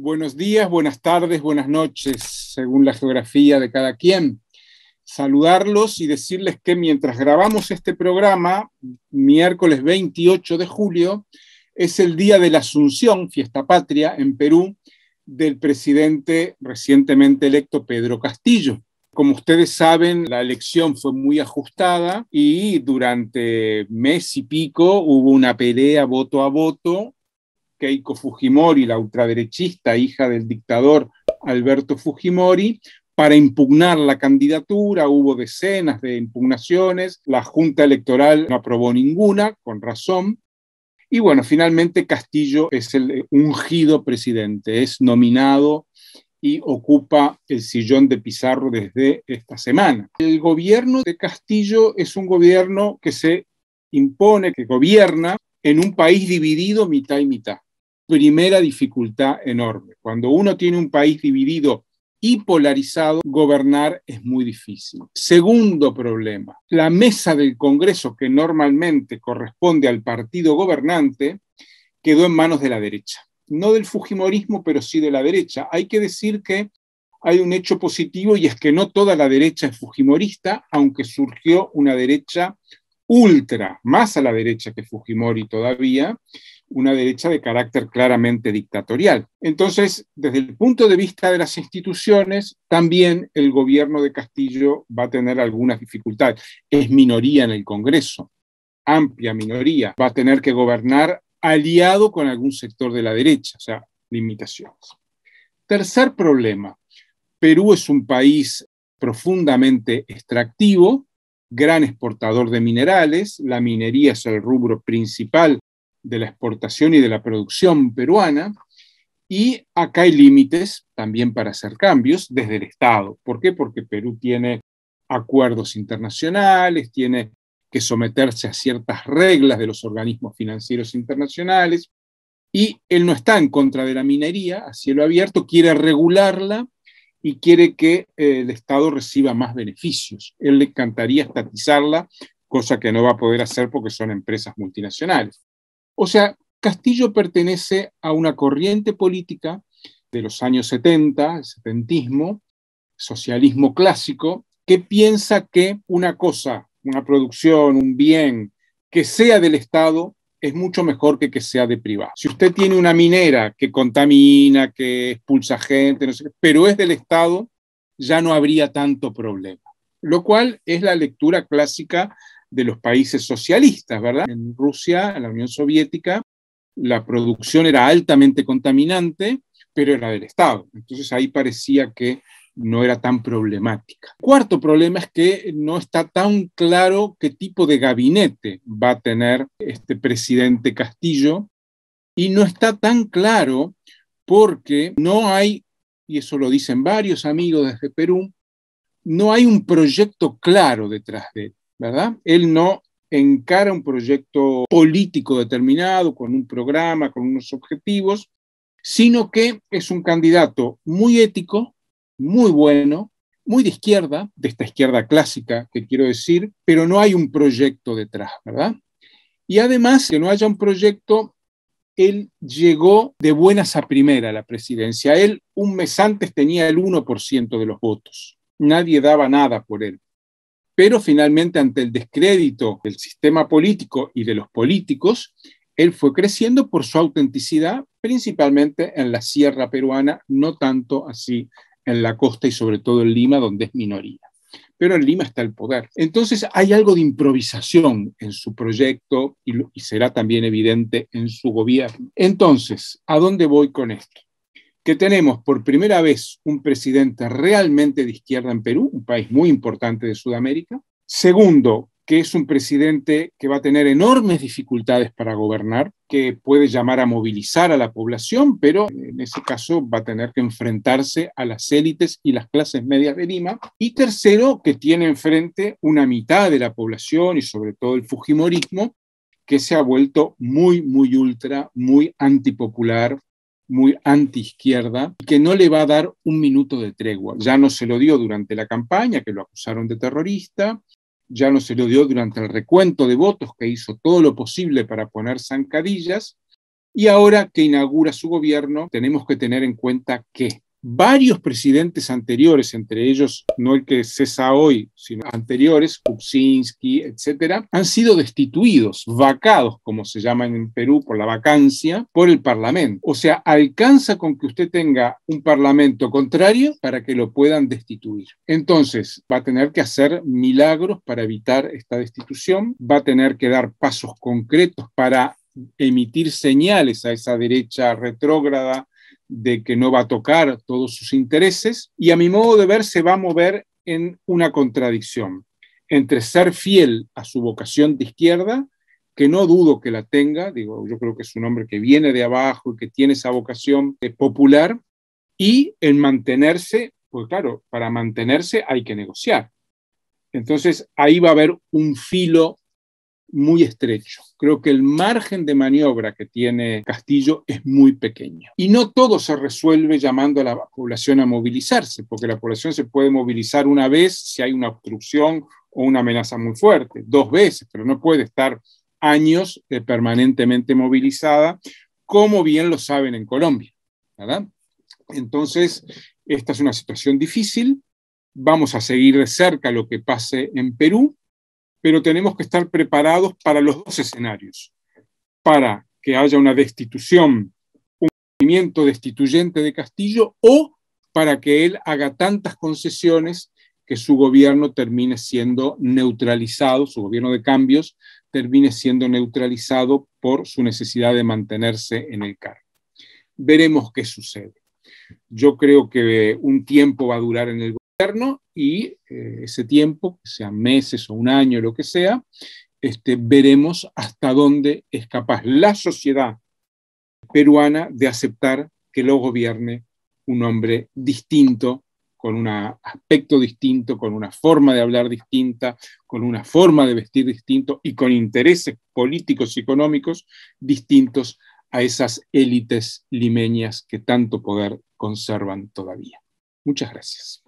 Buenos días, buenas tardes, buenas noches, según la geografía de cada quien. Saludarlos y decirles que mientras grabamos este programa, miércoles 28 de julio, es el día de la Asunción, fiesta patria, en Perú, del presidente recientemente electo Pedro Castillo. Como ustedes saben, la elección fue muy ajustada y durante mes y pico hubo una pelea voto a voto. Keiko Fujimori, la ultraderechista, hija del dictador Alberto Fujimori, para impugnar la candidatura. Hubo decenas de impugnaciones, la Junta Electoral no aprobó ninguna, con razón, y bueno, finalmente Castillo es el ungido presidente, es nominado y ocupa el sillón de Pizarro desde esta semana. El gobierno de Castillo es un gobierno que se impone, que gobierna en un país dividido mitad y mitad. Primera dificultad enorme. Cuando uno tiene un país dividido y polarizado, gobernar es muy difícil. Segundo problema, la mesa del Congreso, que normalmente corresponde al partido gobernante, quedó en manos de la derecha. No del fujimorismo, pero sí de la derecha. Hay que decir que hay un hecho positivo y es que no toda la derecha es fujimorista, aunque surgió una derecha ultra, más a la derecha que Fujimori todavía, una derecha de carácter claramente dictatorial. Entonces, desde el punto de vista de las instituciones, también el gobierno de Castillo va a tener algunas dificultades. Es minoría en el Congreso, amplia minoría. Va a tener que gobernar aliado con algún sector de la derecha, o sea, limitaciones. Tercer problema, Perú es un país profundamente extractivo, gran exportador de minerales, la minería es el rubro principal de la exportación y de la producción peruana, y acá hay límites también para hacer cambios desde el Estado. ¿Por qué? Porque Perú tiene acuerdos internacionales, tiene que someterse a ciertas reglas de los organismos financieros internacionales, y él no está en contra de la minería a cielo abierto, quiere regularla y quiere que el Estado reciba más beneficios. Él le encantaría estatizarla, cosa que no va a poder hacer porque son empresas multinacionales. O sea, Castillo pertenece a una corriente política de los años 70, el setentismo, socialismo clásico, que piensa que una cosa, una producción, un bien que sea del Estado es mucho mejor que sea de privado. Si usted tiene una minera que contamina, que expulsa gente, no sé qué, pero es del Estado, ya no habría tanto problema. Lo cual es la lectura clásica de los países socialistas, ¿verdad? En Rusia, en la Unión Soviética, la producción era altamente contaminante, pero era del Estado. Entonces ahí parecía que no era tan problemática. Cuarto problema es que no está tan claro qué tipo de gabinete va a tener este presidente Castillo, y no está tan claro porque no hay, y eso lo dicen varios amigos desde Perú, no hay un proyecto claro detrás de él, ¿verdad? Él no encara un proyecto político determinado, con un programa, con unos objetivos, sino que es un candidato muy ético, muy bueno, muy de izquierda, de esta izquierda clásica que quiero decir, pero no hay un proyecto detrás, ¿verdad? Y además, que no haya un proyecto, él llegó de buenas a primera a la presidencia. Él un mes antes tenía el 1% de los votos. Nadie daba nada por él. Pero finalmente, ante el descrédito del sistema político y de los políticos, él fue creciendo por su autenticidad, principalmente en la sierra peruana, no tanto así en la costa y sobre todo en Lima, donde es minoría. Pero en Lima está el poder. Entonces hay algo de improvisación en su proyecto y será también evidente en su gobierno. Entonces, ¿a dónde voy con esto? Que tenemos por primera vez un presidente realmente de izquierda en Perú, un país muy importante de Sudamérica. Segundo, que es un presidente que va a tener enormes dificultades para gobernar, que puede llamar a movilizar a la población, pero en ese caso va a tener que enfrentarse a las élites y las clases medias de Lima. Y tercero, que tiene enfrente una mitad de la población y sobre todo el fujimorismo, que se ha vuelto muy, muy ultra, muy antipopular, muy antiizquierda, que no le va a dar un minuto de tregua. Ya no se lo dio durante la campaña, que lo acusaron de terrorista, ya no se lo dio durante el recuento de votos, que hizo todo lo posible para poner zancadillas, Y ahora que inaugura su gobierno, tenemos que tener en cuenta que varios presidentes anteriores, entre ellos no el que cesa hoy, sino anteriores, Kuczynski, etcétera, han sido destituidos, vacados, como se llama en Perú, por la vacancia, por el Parlamento. O sea, alcanza con que usted tenga un Parlamento contrario para que lo puedan destituir. Entonces, va a tener que hacer milagros para evitar esta destitución, va a tener que dar pasos concretos para emitir señales a esa derecha retrógrada de que no va a tocar todos sus intereses, y a mi modo de ver se va a mover en una contradicción entre ser fiel a su vocación de izquierda, que no dudo que la tenga, digo, yo creo que es un hombre que viene de abajo y que tiene esa vocación popular, y en mantenerse, pues claro, para mantenerse hay que negociar. Entonces ahí va a haber un filo muy estrecho. Creo que el margen de maniobra que tiene Castillo es muy pequeño. Y no todo se resuelve llamando a la población a movilizarse, porque la población se puede movilizar una vez si hay una obstrucción o una amenaza muy fuerte, 2 veces, pero no puede estar años permanentemente movilizada, como bien lo saben en Colombia, ¿verdad? Entonces, esta es una situación difícil. Vamos a seguir de cerca lo que pase en Perú, pero tenemos que estar preparados para los 2 escenarios, para que haya una destitución, un movimiento destituyente de Castillo, o para que él haga tantas concesiones que su gobierno termine siendo neutralizado, su gobierno de cambios termine siendo neutralizado por su necesidad de mantenerse en el cargo. Veremos qué sucede. Yo creo que un tiempo va a durar en el gobierno y ese tiempo, sea meses o un año, lo que sea, veremos hasta dónde es capaz la sociedad peruana de aceptar que lo gobierne un hombre distinto, con un aspecto distinto, con una forma de hablar distinta, con una forma de vestir distinto y con intereses políticos y económicos distintos a esas élites limeñas que tanto poder conservan todavía. Muchas gracias.